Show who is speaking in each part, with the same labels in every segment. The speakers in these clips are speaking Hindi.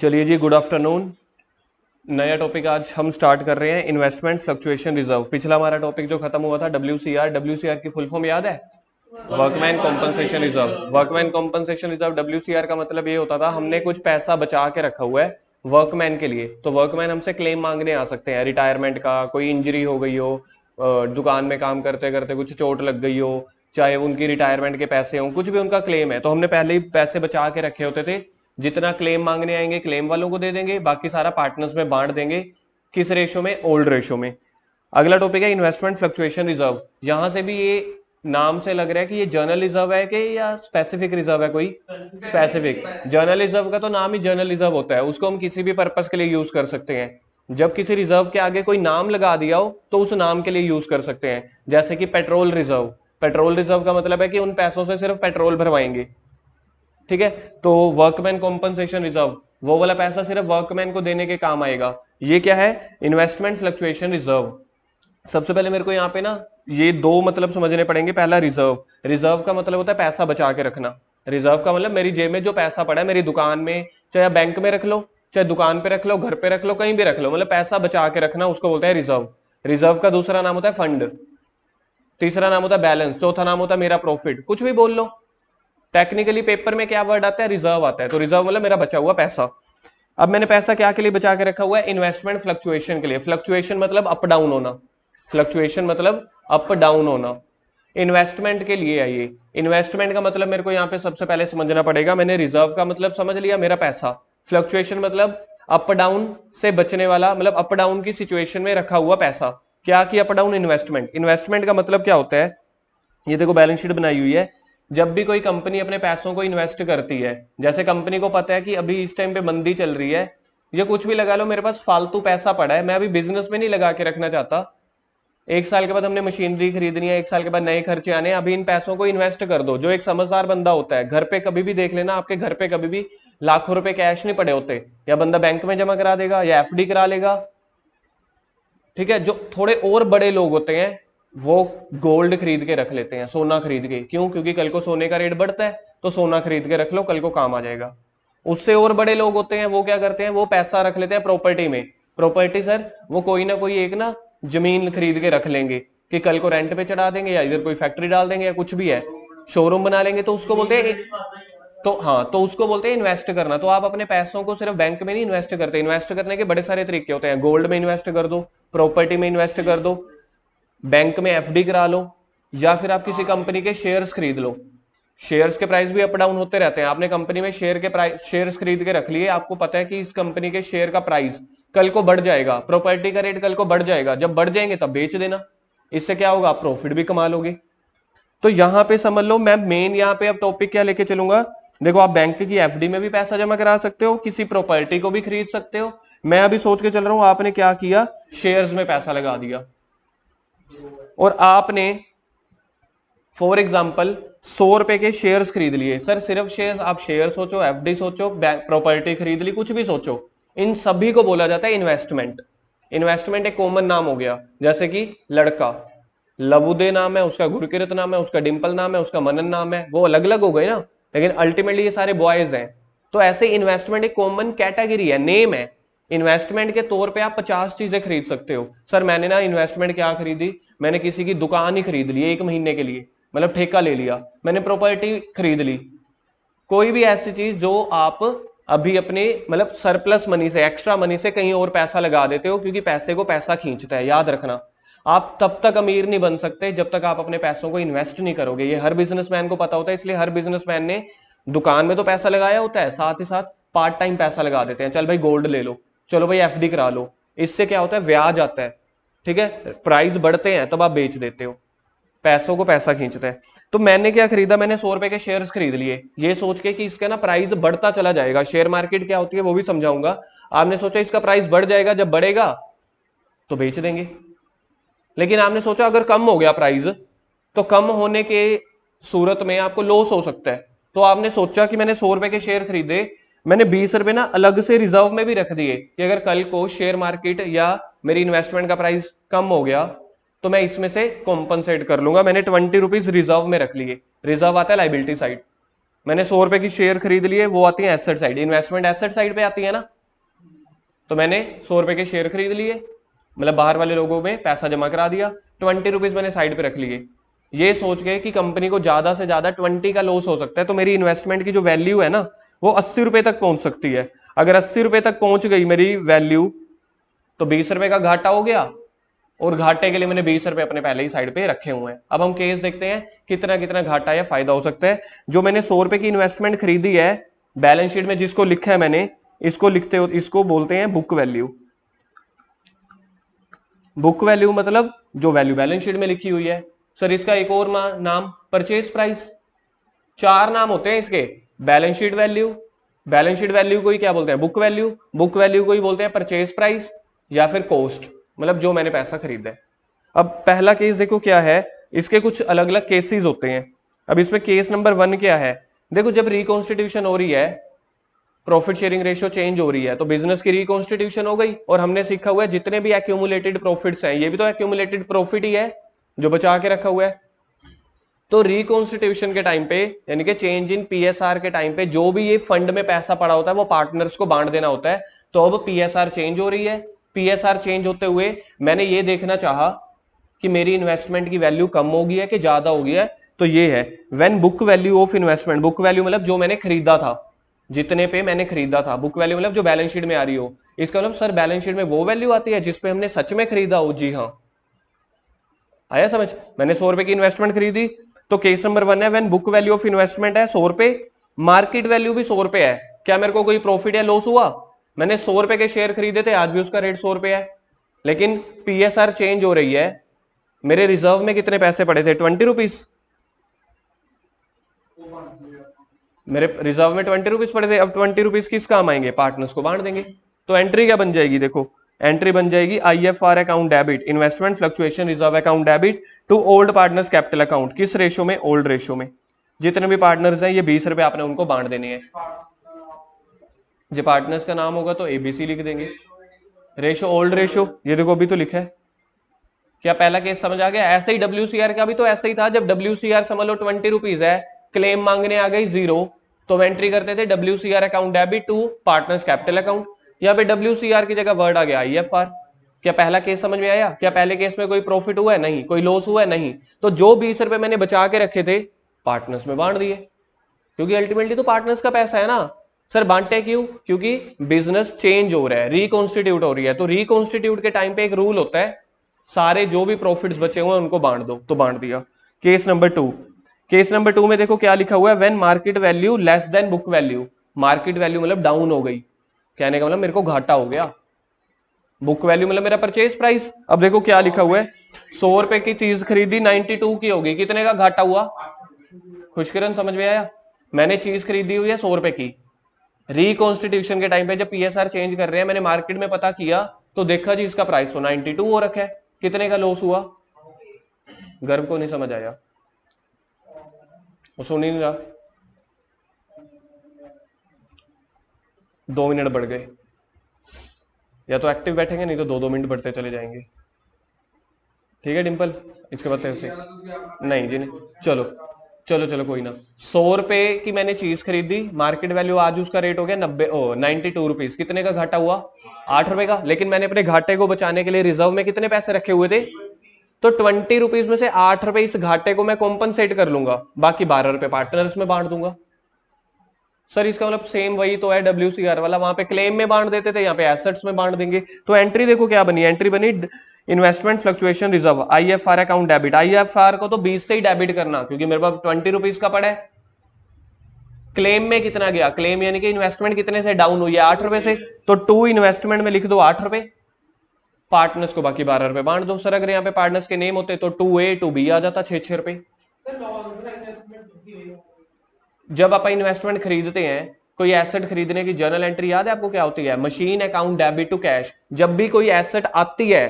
Speaker 1: चलिए जी, गुड आफ्टरनून। नया टॉपिक आज हम स्टार्ट कर रहे हैं, इन्वेस्टमेंट फ्लक्चुएशन रिजर्व। पिछला हमारा टॉपिक जो खत्म हुआ था WCR, WCR की फुल फॉर्म याद है? Workman compensation reserve. Workman compensation reserve WCR का मतलब ये होता था, हमने कुछ पैसा बचा के रखा हुआ है वर्कमैन के लिए। तो वर्कमैन हमसे क्लेम मांगने आ सकते हैं, रिटायरमेंट का, कोई इंजरी हो गई हो, दुकान में काम करते करते कुछ चोट लग गई हो, चाहे उनकी रिटायरमेंट के पैसे हों, कुछ भी उनका क्लेम है, तो हमने पहले ही पैसे बचा के रखे होते थे। जितना क्लेम मांगने आएंगे क्लेम वालों को दे देंगे, बाकी सारा पार्टनर्स में बांट देंगे। किस रेशो में? ओल्ड रेशो में। अगला टॉपिक है इन्वेस्टमेंट फ्लक्चुएशन रिजर्व। यहां से भी ये नाम से लग रहा है कि ये जर्नल रिजर्व है कि या स्पेसिफिक रिजर्व है, कोई स्पेसिफिक। जर्नल रिजर्व का तो नाम ही जर्नल रिजर्व होता है, उसको हम किसी भी पर्पस के लिए यूज कर सकते हैं। जब किसी रिजर्व के आगे कोई नाम लगा दिया हो तो उस नाम के लिए यूज कर सकते हैं। जैसे कि पेट्रोल रिजर्व। पेट्रोल रिजर्व का मतलब है कि उन पैसों से सिर्फ पेट्रोल भरवाएंगे। ठीक है। तो वर्कमैन कॉम्पनसेशन रिजर्व, वो वाला पैसा सिर्फ वर्कमैन को देने के काम आएगा। ये क्या है? Investment fluctuation reserve. सबसे पहले मेरे को यहाँ पे ना ये दो मतलब समझने पड़ेंगे। पहला रिजर्व। रिजर्व का मतलब होता है पैसा बचा के रखना। रिजर्व का मतलब मेरी जेब में जो पैसा पड़ा है, मेरी दुकान में, चाहे बैंक में रख लो, चाहे दुकान पे रख लो, घर पे रख लो, कहीं भी रख लो, मतलब पैसा बचा के रखना, उसको बोलते हैं रिजर्व। रिजर्व का दूसरा नाम होता है फंड, तीसरा नाम होता है बैलेंस, चौथा नाम होता है मेरा प्रॉफिट। कुछ भी बोल लो, टेक्निकली पेपर में क्या वर्ड आता है? रिजर्व आता है। तो रिजर्व मतलब मेरा बचा हुआ पैसा। अब मैंने पैसा क्या के लिए बचा के रखा हुआ है? इन्वेस्टमेंट फ्लक्चुएशन के लिए। फ्लक्चुएशन मतलब अप डाउन होना। फ्लक्चुएशन मतलब अप डाउन होना। इन्वेस्टमेंट के लिए है ये। इन्वेस्टमेंट का मतलब मेरे को यहाँ पे सबसे पहले समझना पड़ेगा। मैंने रिजर्व का मतलब समझ लिया, मेरा पैसा। फ्लक्चुएशन मतलब अप डाउन से बचने वाला, मतलब अप डाउन की सिचुएशन में रखा हुआ पैसा। क्या कि अप डाउन इन्वेस्टमेंट। इन्वेस्टमेंट का मतलब क्या होता है? ये देखो बैलेंस शीट बनाई हुई है। जब भी कोई कंपनी अपने पैसों को इन्वेस्ट करती है, जैसे कंपनी को पता है कि अभी इस टाइम पे मंदी चल रही है, ये कुछ भी लगा लो, मेरे पास फालतू पैसा पड़ा है, मैं अभी बिजनेस में नहीं लगा के रखना चाहता। एक साल के बाद हमने मशीनरी खरीदनी है, एक साल के बाद नए खर्चे आने हैं, अभी इन पैसों को इन्वेस्ट कर दो। जो एक समझदार बंदा होता है, घर पे कभी भी देख लेना, आपके घर पे कभी भी लाखों रुपए कैश नहीं पड़े होते, या बंदा बैंक में जमा करा देगा या FD करा लेगा। ठीक है। जो थोड़े और बड़े लोग होते हैं वो गोल्ड खरीद के रख लेते हैं, सोना खरीद के। क्यों? क्योंकि कल को सोने का रेट बढ़ता है, तो सोना खरीद के रख लो, कल को काम आ जाएगा। उससे और बड़े लोग होते हैं, वो क्या करते हैं? वो पैसा रख लेते हैं प्रॉपर्टी में। प्रॉपर्टी सर, वो कोई ना कोई एक ना जमीन खरीद के रख लेंगे कि कल को रेंट पे चढ़ा देंगे, या इधर कोई फैक्ट्री डाल देंगे, या कुछ भी है, शोरूम बना लेंगे, तो उसको बोलते हैं। तो हाँ, तो उसको बोलते हैं इन्वेस्ट करना। तो आप अपने पैसों को सिर्फ बैंक में नहीं इन्वेस्ट करते। इन्वेस्ट करने के बड़े सारे तरीके होते हैं। गोल्ड में इन्वेस्ट कर दो, प्रॉपर्टी में इन्वेस्ट कर दो, बैंक में FD करा लो, या फिर आप किसी कंपनी के शेयर्स खरीद लो। शेयर्स के प्राइस भी अप डाउन होते रहते हैं। आपने कंपनी में शेयर के प्राइस, शेयर्स खरीद के रख लिए, आपको पता है कि इस कंपनी के शेयर का प्राइस कल को बढ़ जाएगा, प्रॉपर्टी का रेट कल को बढ़ जाएगा, जब बढ़ जाएंगे तब बेच देना। इससे क्या होगा? आप प्रॉफिट भी कमा लोगे। तो यहां पे समझ लो, मैं मेन यहां पे अब टॉपिक क्या लेके चलूंगा। देखो, आप बैंक की FD में भी पैसा जमा करा सकते हो, किसी प्रॉपर्टी को भी खरीद सकते हो। मैं अभी सोच के चल रहा हूं, आपने क्या किया? शेयर्स में पैसा लगा दिया, और आपने फॉर एग्जाम्पल 100 रुपए के शेयर्स खरीद लिए। सर सिर्फ शेयर्स? आप शेयर सोचो, FD सोचो, प्रॉपर्टी खरीद ली, कुछ भी सोचो, इन सभी को बोला जाता है इन्वेस्टमेंट। इन्वेस्टमेंट एक कॉमन नाम हो गया। जैसे कि लड़का, लबुदे नाम है उसका, गुरकिरत नाम है उसका, डिंपल नाम है उसका, मनन नाम है, वो अलग अलग हो गए ना, लेकिन अल्टीमेटली ये सारे बॉयज हैं। तो ऐसे इन्वेस्टमेंट एक कॉमन कैटेगरी है, नेम है। इन्वेस्टमेंट के तौर पे आप 50 चीजें खरीद सकते हो। सर मैंने ना इन्वेस्टमेंट क्या खरीदी? मैंने किसी की दुकान ही खरीद ली 1 महीने के लिए, मतलब ठेका ले लिया। मैंने प्रॉपर्टी खरीद ली। कोई भी ऐसी चीज जो आप अभी अपने मतलब सरप्लस मनी से, एक्स्ट्रा मनी से कहीं और पैसा लगा देते हो, क्योंकि पैसे को पैसा खींचता है, याद रखना। आप तब तक अमीर नहीं बन सकते जब तक आप अपने पैसों को इन्वेस्ट नहीं करोगे। ये हर बिजनेसमैन को पता होता है, इसलिए हर बिजनेसमैन ने दुकान में तो पैसा लगाया होता है, साथ ही साथ पार्ट टाइम पैसा लगा देते हैं। चल भाई गोल्ड ले लो, चलो भाई FD करा लो। इससे क्या होता है? ब्याज आता है। ठीक है। प्राइस बढ़ते हैं तब आप बेच देते हो, पैसों को पैसा खींचता है। तो मैंने क्या खरीदा? मैंने 100 रुपए के शेयर्स खरीद लिए, ये सोच के कि इसका ना प्राइस बढ़ता चला जाएगा। शेयर मार्केट क्या होती है वो भी समझाऊंगा। आपने सोचा इसका प्राइस बढ़ जाएगा, जब बढ़ेगा तो बेच देंगे। लेकिन आपने सोचा अगर कम हो गया प्राइस, तो कम होने के सूरत में आपको लॉस हो सकता है। तो आपने सोचा कि मैंने 100 रुपए के शेयर खरीदे, मैंने 20 रुपए ना अलग से रिजर्व में भी रख दिए कि अगर कल को शेयर मार्केट या मेरी इन्वेस्टमेंट का प्राइस कम हो गया तो मैं इसमें से कॉम्पनसेट कर लूंगा। मैंने 20 रुपीज रिजर्व में रख लिए। रिजर्व आता है लाइबिलिटी साइड। मैंने 100 रुपए की शेयर खरीद लिए, वो आती है asset side, investment asset side पे आती है ना। तो मैंने 100 रुपए के शेयर खरीद लिए, मतलब बाहर वाले लोगों में पैसा जमा करा दिया, 20 रुपीज मैंने साइड पे रख लिए, ये सोच के कि कंपनी को ज्यादा से ज्यादा 20 का लॉस हो सकता है, तो मेरी इन्वेस्टमेंट की जो वैल्यू है ना वो 80 रुपए तक पहुंच सकती है। अगर 80 रुपए तक पहुंच गई मेरी वैल्यू तो 20 रुपए का घाटा हो गया, और घाटे के लिए मैंने 20 रुपए अपने पहले ही साइड पे रखे हुए हैं। अब हम केस देखते हैं कितना कितना घाटा या फायदा हो सकता है। जो मैंने 100 रुपए की इन्वेस्टमेंट खरीदी है, बैलेंस शीट में जिसको लिखा है मैंने, इसको लिखते हो, इसको बोलते हैं बुक वैल्यू। बुक वैल्यू मतलब जो वैल्यू बैलेंस शीट में लिखी हुई है। सर इसका एक और नाम परचेज प्राइस। 4 नाम होते हैं इसके, balance sheet value, balance sheet value को ही क्या बोलते हैं, बुक वैल्यू, बुक वैल्यू को ही बोलते हैं परचेज प्राइस या फिर कॉस्ट, मतलब जो मैंने पैसा खरीदा है। अब पहला केस देखो क्या है, इसके कुछ अलग अलग केसेस होते हैं। अब इसमें केस नंबर 1 क्या है, देखो जब रिकॉन्स्टिट्यूशन हो रही है, प्रॉफिट शेयरिंग रेशियो चेंज हो रही है, तो बिजनेस की रिकॉन्स्टिट्यूशन हो गई, और हमने सीखा हुआ है जितने भी एक्यूमुलेटेड प्रॉफिट्स हैं, ये भी तो एक्यूमुलेटेड प्रॉफिट ही है जो बचा के रखा हुआ है। तो रिकॉन्स्टिट्यूशन के टाइम पे, यानी कि चेंज इन पीएसआर के टाइम पे, जो भी ये फंड में पैसा पड़ा होता है वो पार्टनर्स को बांट देना होता है। तो अब पीएसआर चेंज हो रही है, पीएसआर चेंज होते हुए मैंने ये देखना चाहा कि मेरी इन्वेस्टमेंट की वैल्यू कम हो गई है कि ज्यादा हो गई है, तो ये है when book value of investment, book value मतलब जो मैंने खरीदा था, जितने पे मैंने खरीदा था, बुक वैल्यू मतलब जो बैलेंस शीट में आ रही हो। इसका मतलब सर बैलेंस शीट में वो वैल्यू आती है जिसपे हमने सच में खरीदा हो, जी हाँ, आया समझ। मैंने 100 रुपए की इन्वेस्टमेंट खरीदी, तो केस नंबर 1 है when book value of investment है 100 रुपए, मार्केट वैल्यू भी 100 रुपए है, क्या मेरे को कोई प्रॉफिट या लॉस हुआ? मैंने 100 रुपए के शेयर खरीदे थे, आज भी उसका रेट 100 रुपए है, लेकिन पीएसआर चेंज हो रही है, मेरे रिजर्व में कितने पैसे पड़े थे, 20 रुपीज, मेरे रिजर्व में 20 रुपीज पड़े थे, अब 20 रुपीज किस काम आएंगे, पार्टनर्स को बांट देंगे। तो एंट्री क्या बन जाएगी, देखो एंट्री बन जाएगी IFR account debit, investment fluctuation reserve account debit to old partners capital account. किस रेशो में, ओल्ड रेशो में। जितने भी पार्टनर्स हैं ये 20 रुपए आपने उनको बांट देने हैं। जो पार्टनर्स का नाम होगा तो ABC लिख देंगे, रेशो ओल्ड रेशो, ये देखो अभी तो लिखा है। क्या पहला केस समझ आ गया? ऐसे ही WCR का भी तो ऐसा ही था, जब WCR समझ लो 20 रुपीज है, क्लेम मांगने आ गई 0, तो एंट्री करते थे WCR account debit to partners capital account. यहाँ पे WCR की जगह वर्ड आ गया IFR। क्या पहला केस समझ में आया? क्या पहले केस में कोई प्रॉफिट हुआ है? नहीं। कोई लॉस हुआ है? नहीं। तो जो 20 रुपए मैंने बचा के रखे थे पार्टनर्स में बांट दिए, क्योंकि अल्टीमेटली तो पार्टनर्स का पैसा है ना। सर बांटे क्यों? क्योंकि बिजनेस चेंज हो रहा है, रिकॉन्स्टिट्यूट हो रही है, तो रिकॉन्स्टिट्यूट के टाइम पे एक रूल होता है, सारे जो भी प्रॉफिट्स बचे हुए हैं उनको बांट दो, तो बांट दिया। केस नंबर 2, केस नंबर 2 में देखो क्या लिखा हुआ है, when market value less than book value. Market value मतलब डाउन हो गई, कहने का मतलब मेरे को घाटा हो गया। बुक वैल्यू मतलब मेरा परचेज प्राइस। अब देखो क्या लिखा हुआ है, 100 रुपए की चीज खरीदी, 92 की होगी, कितने का घाटा हुआ? खुशकिरण समझ में आया? मैंने चीज खरीदी हुई है 100 रुपए की, रिकॉन्स्टिट्यूशन के टाइम पे जब पीएसआर चेंज कर रहे हैं, मैंने मार्केट में पता किया तो देखा जी इसका प्राइस तो 92 हो रखा है, कितने का लॉस हुआ? गर्व को नहीं समझ आया, वो सुन ही नहीं रहा। 2 मिनट बढ़ गए, या तो एक्टिव बैठेंगे नहीं तो 2-2 मिनट बढ़ते चले जाएंगे। ठीक है डिंपल, इसके बाद से नहीं जी नहीं, चलो चलो चलो कोई ना। 100 रुपए की मैंने चीज खरीदी, मार्केट वैल्यू आज उसका रेट हो गया 92 रुपीज, कितने का घाटा हुआ? 8 रुपए का। लेकिन मैंने अपने घाटे को बचाने के लिए रिजर्व में कितने पैसे रखे हुए थे? तो 20 रुपीज में से 8 रुपए इस घाटे को मैं कॉम्पनसेट कर लूंगा, बाकी 12 रुपए पार्टनर्स में बांट दूंगा। सर इसका मतलब सेम वही तो है WCR वाला, वहां पे क्लेम में बांट देते थे, यहाँ पे एसेट्स में बांट देंगे। तो एंट्री देखो क्या बनी, एंट्री बनी investment fluctuation reserve IFR account debit. IFR को तो 20 से ही डेबिट करना, क्योंकि मेरे पास 20 रुपीज का पड़ा है। क्लेम में कितना गया? क्लेम यानी कि इन्वेस्टमेंट कितने से डाउन हुई है? 8 रुपए से, तो 2 इन्वेस्टमेंट में लिख दो 8 रुपए, पार्टनर्स को बाकी 12 रुपए बांट दो। सर अगर यहाँ पे पार्टनर्स के नेम होते तो 2A 2B आ जाता, 6 रुपए। जब आप इन्वेस्टमेंट खरीदते हैं, कोई एसेट खरीदने की जर्नल एंट्री याद है आपको क्या होती है? Machine account debit to cash. जब भी कोई एसेट आती है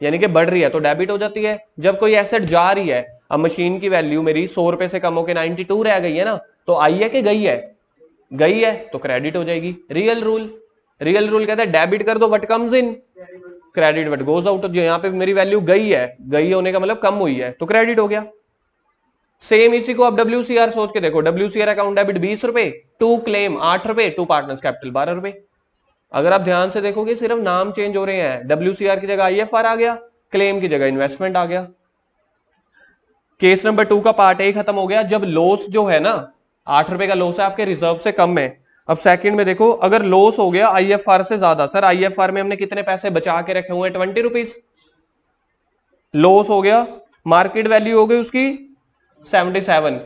Speaker 1: यानी कि बढ़ रही है तो डेबिट हो जाती है, जब कोई एसेट जा रही है, अब मशीन की वैल्यू मेरी 100 रुपए से कम होकर 92 रह गई है ना, तो आई है कि गई है? गई है तो क्रेडिट हो जाएगी। रियल रूल, रियल रूल कहता है डेबिट कर दो what comes in, credit what goes out. जो यहाँ पे मेरी वैल्यू गई है, गई होने का मतलब कम हुई है, तो क्रेडिट हो गया। सेम इसी को अब WCR सोच के देखो, WCR अकाउंट डेबिट 20 रुपए, टू क्लेम 8 रुपए, टू पार्टनर्स कैपिटल 12 रुपए। अगर आप ध्यान से देखोगे सिर्फ नाम चेंज हो रहे हैं, WCR की जगह IFR आ गया, क्लेम की जगह इन्वेस्टमेंट आ गया। केस नंबर 2 का पार्ट ए खत्म हो गया। जब लॉस जो है ना 8 रुपए का लॉस है आपके रिजर्व से कम है। अब सेकंड में देखो, अगर लॉस हो गया IFR से ज्यादा, सर IFR में हमने कितने पैसे बचा के रखे हुए हैं, 20 रुपीज। लॉस हो गया, मार्केट वैल्यू हो गई उसकी 77,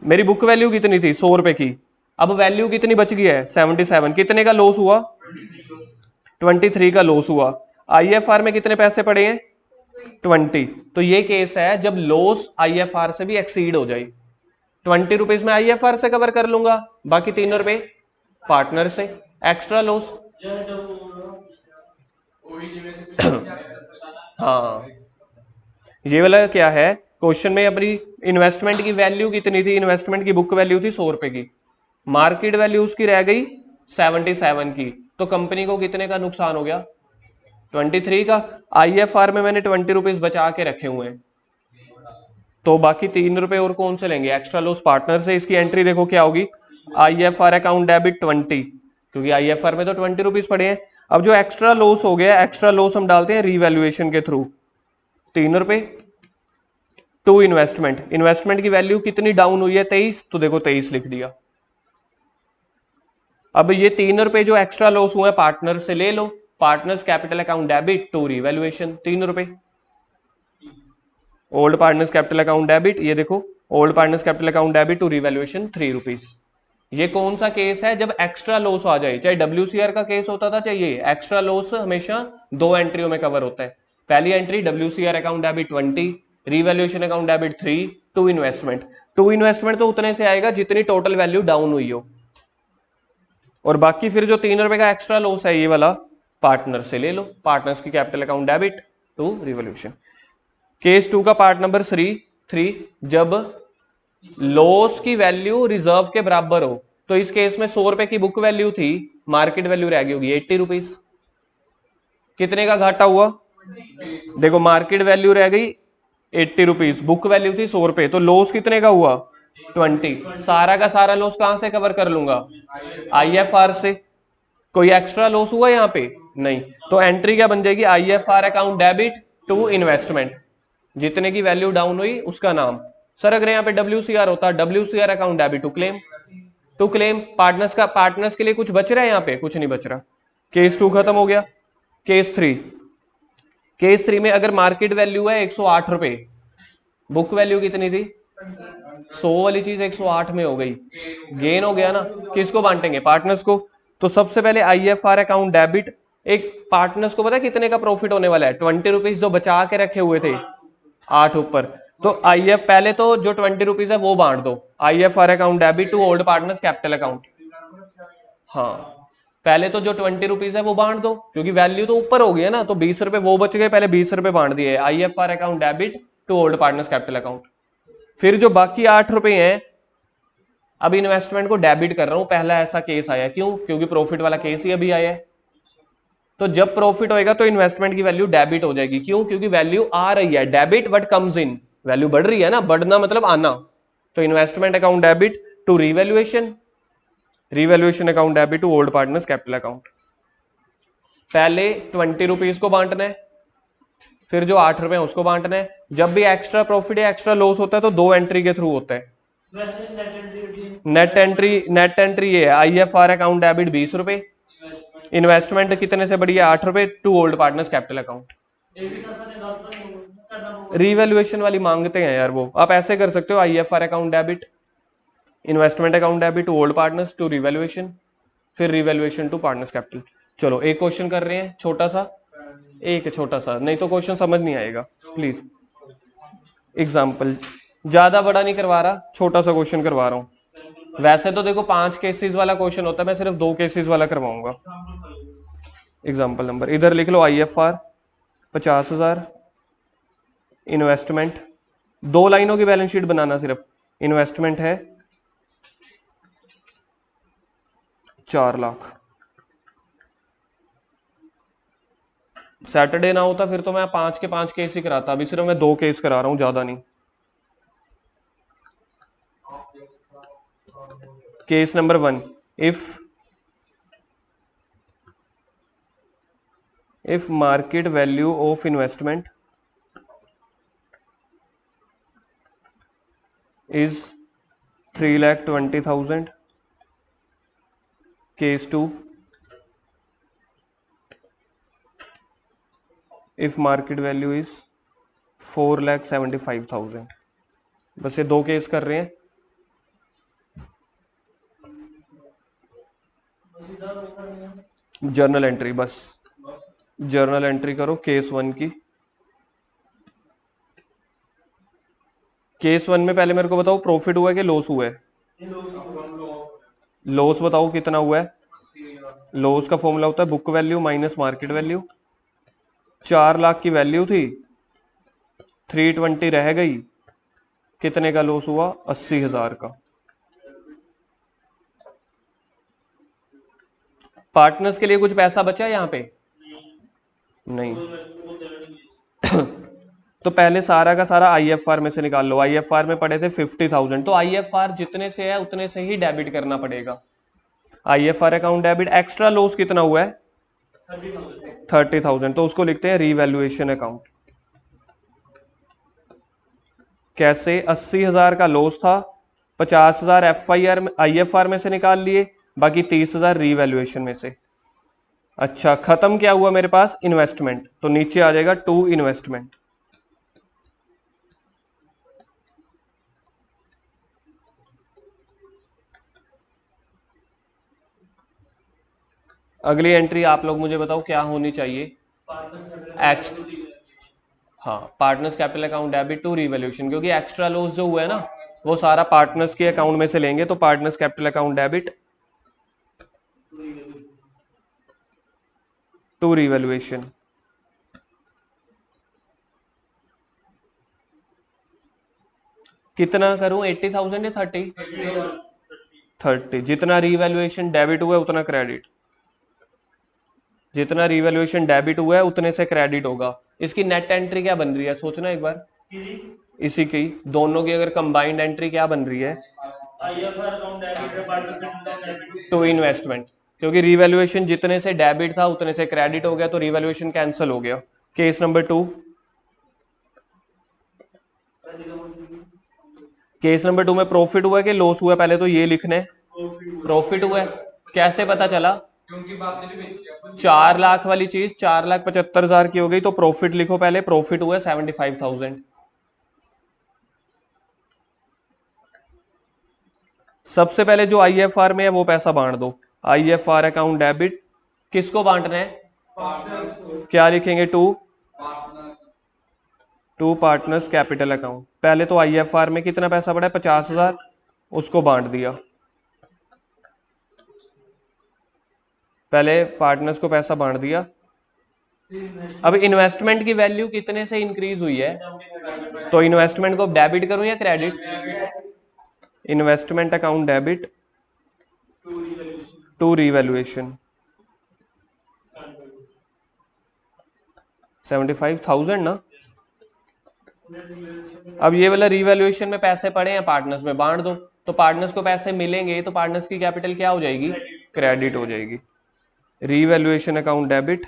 Speaker 1: मेरी बुक वैल्यू कितनी थी 100 रुपए की, अब वैल्यू कितनी बच गई है 77, कितने का लॉस हुआ 23 का लॉस हुआ। IFR में कितने पैसे पड़े हैं 20, तो ये केस है जब लॉस IFR से भी एक्सीड हो जाए। 20 रुपीज में IFR से कवर कर लूंगा, बाकी 3 रुपए पार्टनर से एक्स्ट्रा लॉस। हाँ, ये वाला क्या है, क्वेश्चन में अपनी इन्वेस्टमेंट की वैल्यू कितनी थी, इन्वेस्टमेंट की बुक वैल्यू थी 100 रुपए की, मार्केट वैल्यू उसकी रह गई 77 की, तो कंपनी को कितने का नुकसान हो गया 23 का। IFR में मैंने 20 रुपीज बचा के रखे हुए हैं, तो बाकी 3 रुपए और कौन से लेंगे, एक्स्ट्रा लॉस पार्टनर से। इसकी एंट्री देखो क्या होगी, IFR अकाउंट डेबिट 20, क्योंकि IFR में तो 20 रुपीज पड़े हैं। अब जो एक्स्ट्रा लॉस हो गया, एक्स्ट्रा लॉस हम डालते हैं रीवैल्यूएशन के थ्रू, 3 रुपए टू इन्वेस्टमेंट, इन्वेस्टमेंट की वैल्यू कितनी डाउन हुई है 23, तो देखो 23 लिख दिया। अब ये 3 रुपए जो एक्स्ट्रा लॉस हुआ है पार्टनर से ले लो, partners capital account debit to revaluation 3 रुपए, old partners capital account debit, ये देखो old partners capital account debit to revaluation 3 rupees. ये कौन सा केस है, जब एक्स्ट्रा लॉस आ जाए, चाहे WCR का केस होता था चाहे ये, एक्स्ट्रा लॉस हमेशा 2 एंट्रियों में कवर होता है। पहली entry WCR account debit 20, revaluation account debit 3, to investment. To investment तो उतने से आएगा जितनी टोटल वैल्यू डाउन हुई हो, और बाकी फिर जो 3 रुपए का एक्स्ट्रा लॉस है ये वाला पार्टनर से ले लो, पार्टनर्स की capital account debit to revolution. Case 2 का पार्ट नंबर 3, जब लॉस की वैल्यू रिजर्व के बराबर हो, तो इस केस में 100 रुपए की बुक वैल्यू थी, मार्केट वैल्यू रह गई होगी 80 रुपीज, कितने का घाटा हुआ, देखो मार्केट वैल्यू रह गई 80 रुपीज, बुक वैल्यू थी 100 रुपए, तो लॉस कितने का हुआ 20, सारा का सारा लॉस कहां से कवर कर लूंगा IFR से। कोई एक्स्ट्रा लॉस हुआ यहाँ पे नहीं, तो एंट्री क्या बन जाएगी, IFR account debit to investment, जितने की वैल्यू डाउन हुई उसका नाम। सर अगर यहाँ पे WCR होता, WCR account debit to claim partners के लिए कुछ बच रहा है, यहाँ पे कुछ नहीं बच रहा। केस 2 खत्म हो गया। केस 3 में अगर मार्केट वैल्यू है 108 रुपए, बुक वैल्यू कितनी थी 100 वाली चीज 108 में हो गई, गेन हो गया ना, किसको बांटेंगे पार्टनर्स को। तो सबसे पहले IFR अकाउंट डेबिट, एक पार्टनर्स को पता है कितने का प्रॉफिट होने वाला है, 20 रुपीज जो बचा के रखे हुए थे 8 ऊपर, तो पहले तो जो 20 रुपीज है वो बांट दो, IFR account debit to old partners capital account. हाँ, पहले तो जो 20 रुपीज है वो बांट दो, क्योंकि वैल्यू तो ऊपर हो गई है ना, तो 20 रुपए वो बच गए, पहले 20 रुपए बांट दिए IFR account debit to old partners capital account. फिर जो बाकी 8 रुपए हैं, अब इन्वेस्टमेंट को डेबिट कर रहा हूं, पहला ऐसा केस आया, क्यों, क्योंकि प्रॉफिट वाला केस ही अभी आया है, तो जब प्रॉफिट होएगा तो इन्वेस्टमेंट की वैल्यू डेबिट हो जाएगी, क्यों, क्योंकि वैल्यू आ रही है, debit but comes in, value बढ़ रही है ना, बढ़ना मतलब आना, तो investment account debit to revaluation account debit to old partners capital account. पहले 20 रुपीज को बांटना है, फिर जो 8 रुपए उसको बांटना है। जब भी एक्स्ट्रा प्रॉफिट या एक्स्ट्रा लॉस होता है तो 2 एंट्री के थ्रू होता है। नेट एंट्री ये है, IFR अकाउंट डेबिट 20 रुपए, इन्वेस्टमेंट कितने से बढ़ी है 8 रुपए to old partners capital account. Revaluation वाली मांगते हैं यार वो, आप ऐसे कर सकते हो, IFR account debit investment account debit to old partners to revaluation, फिर रीवैल्यूएशन टू पार्टनर्स कैपिटल। चलो एक क्वेश्चन कर रहे हैं छोटा सा, नहीं तो क्वेश्चन समझ नहीं आएगा, प्लीज एग्जाम्पल, ज्यादा बड़ा नहीं करवा रहा, छोटा सा क्वेश्चन करवा रहा हूं। वैसे तो देखो 5 केसेस वाला क्वेश्चन होता है, मैं सिर्फ 2 केसेस वाला करवाऊंगा। एग्जाम्पल नंबर इधर लिख लो, IFR 50,000, इन्वेस्टमेंट, 2 लाइनों की बैलेंस शीट बनाना, सिर्फ इन्वेस्टमेंट है 4 लाख। सैटरडे ना होता फिर तो मैं 5 के 5 केस ही कराता, अभी सिर्फ मैं 2 केस करा रहा हूं, ज्यादा नहीं। Case number 1, if market value of investment is 3,20,000. Case 2, if market value is 4,75,000. बस ये 2 केस कर रहे हैं। जर्नल एंट्री, बस जर्नल एंट्री करो केस 1 की। केस 1 में पहले मेरे को बताओ प्रॉफिट हुआ है कि लॉस हुआ है? लॉस बताओ कितना हुआ है? लॉस का फॉर्मूला होता है book value minus market value. 4 lakh की वैल्यू थी, 320 रह गई, कितने का लॉस हुआ? 80,000 का। पार्टनर्स के लिए कुछ पैसा बचा यहाँ पे? नहीं। तो पहले सारा का सारा आईएफआर में से निकाल लो। आईएफआर में पड़े थे 50,000, तो आईएफआर जितने से है उतने से ही डेबिट करना पड़ेगा। IFR account debit. Extra loss कितना हुआ है? 30,000, तो उसको लिखते हैं रीवैल्यूएशन अकाउंट। कैसे? 80,000 का लॉस था, 50,000 एफआईआर में आईएफआर में से निकाल लिए, बाकी 30,000 रीवैल्यूएशन में से। अच्छा, खत्म क्या हुआ मेरे पास? इन्वेस्टमेंट, तो नीचे आ जाएगा टू इन्वेस्टमेंट। अगली एंट्री आप लोग मुझे बताओ क्या होनी चाहिए? हाँ, partners capital account debit to revaluation, क्योंकि एक्स्ट्रा लॉस जो हुआ है ना वो सारा पार्टनर्स के अकाउंट में से लेंगे, तो partners capital account debit to revaluation. कितना करूं? 80,000 या 30? 30। जितना रीवैल्यूएशन डेबिट हुआ है उतना क्रेडिट, जितना रीवैल्यूएशन डेबिट हुआ है उतने से क्रेडिट होगा। इसकी नेट एंट्री क्या बन रही है? सोचना एक बार। इसी की दोनों की अगर कंबाइंड एंट्री क्या बन रही है? टू इन्वेस्टमेंट, क्योंकि रीवैल्यूएशन जितने से डेबिट था उतने से क्रेडिट हो गया, तो रीवैल्यूएशन कैंसिल हो गया। केस नंबर 2, केस नंबर 2 में प्रॉफिट हुआ है कि लॉस हुआ है? पहले तो ये लिखने, प्रॉफिट हुआ है। कैसे पता चला? क्योंकि 4 लाख वाली चीज 4,75,000 की हो गई, तो प्रॉफिट लिखो पहले। प्रॉफिट हुआ 75,000। सबसे पहले जो आईएफआर में है वो पैसा बांट दो। आईएफआर अकाउंट डेबिट किसको बांटना है? क्या लिखेंगे? To partners capital account. पहले तो आईएफआर में कितना पैसा पड़ा है? 50,000, उसको बांट दिया। पहले पार्टनर्स को पैसा बांट दिया। अब इन्वेस्टमेंट की वैल्यू कितने से इंक्रीज हुई है? तो इन्वेस्टमेंट को डेबिट करूं या credit? Investment account debit to revaluation. 75,000 ना। अब ये वाला रीवैल्यूएशन में पैसे पड़े हैं, पार्टनर्स में बांट दो, तो पार्टनर्स को पैसे मिलेंगे, तो पार्टनर्स की कैपिटल क्या हो जाएगी? क्रेडिट हो जाएगी। रीवैल्यूएशन अकाउंट डेबिट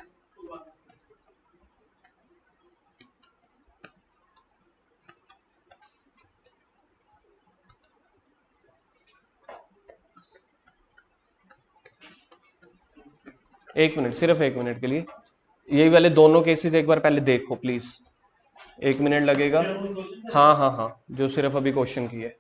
Speaker 1: एक मिनट, सिर्फ 1 मिनट के लिए यही वाले दोनों केसेस एक बार पहले देखो प्लीज। 1 मिनट लगेगा। हाँ हाँ हाँ, जो सिर्फ अभी क्वेश्चन की है।